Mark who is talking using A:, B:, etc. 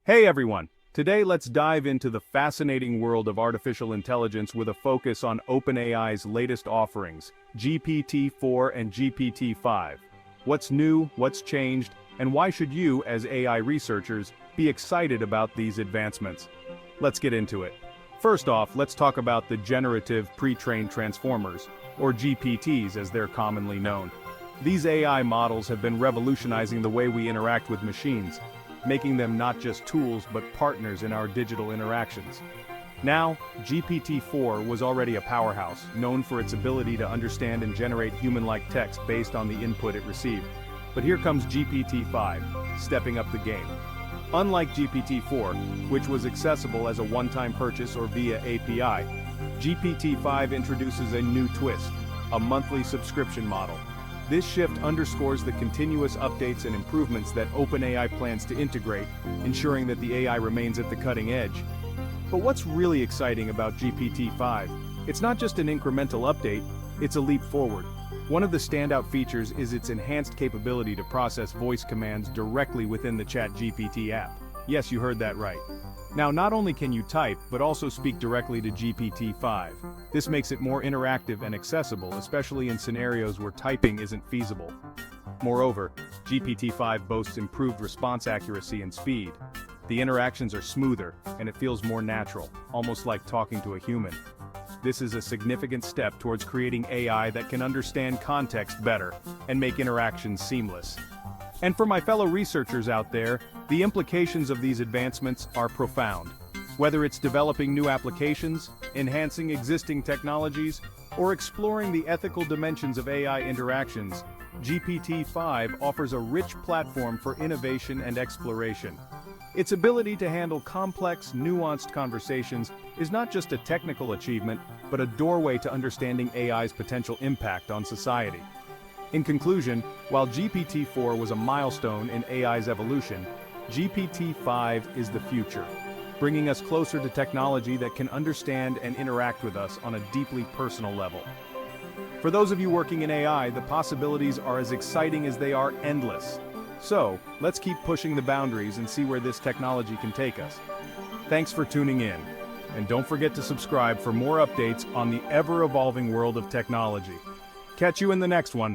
A: Hey everyone! Today let's dive into the fascinating world of artificial intelligence with a focus on OpenAI's latest offerings, GPT-4 and GPT-5. What's new, what's changed, and why should you, as AI researchers, be excited about these advancements? Let's get into it. First off, let's talk about the Generative Pre-trained Transformers, or GPTs as they're commonly known. These AI models have been revolutionizing the way we interact with machines, making them not just tools but partners in our digital interactions. Now, GPT-4 was already a powerhouse, known for its ability to understand and generate human-like text based on the input it received. But here comes GPT-5, stepping up the game. Unlike GPT-4, which was accessible as a one-time purchase or via API, GPT-5 introduces a new twist, a monthly subscription model. This shift underscores the continuous updates and improvements that OpenAI plans to integrate, ensuring that the AI remains at the cutting edge. But what's really exciting about GPT-5? It's not just an incremental update, it's a leap forward. One of the standout features is its enhanced capability to process voice commands directly within the ChatGPT app. Yes, you heard that right. Now, not only can you type, but also speak directly to GPT-5. This makes it more interactive and accessible, especially in scenarios where typing isn't feasible. Moreover, GPT-5 boasts improved response accuracy and speed. The interactions are smoother, and it feels more natural, almost like talking to a human. This is a significant step towards creating AI that can understand context better and make interactions seamless. And for my fellow researchers out there, the implications of these advancements are profound. Whether it's developing new applications, enhancing existing technologies, or exploring the ethical dimensions of AI interactions, GPT-5 offers a rich platform for innovation and exploration. Its ability to handle complex, nuanced conversations is not just a technical achievement, but a doorway to understanding AI's potential impact on society. In conclusion, while GPT-4 was a milestone in AI's evolution, GPT-5 is the future, bringing us closer to technology that can understand and interact with us on a deeply personal level. For those of you working in AI, the possibilities are as exciting as they are endless. So, let's keep pushing the boundaries and see where this technology can take us. Thanks for tuning in, and don't forget to subscribe for more updates on the ever-evolving world of technology. Catch you in the next one.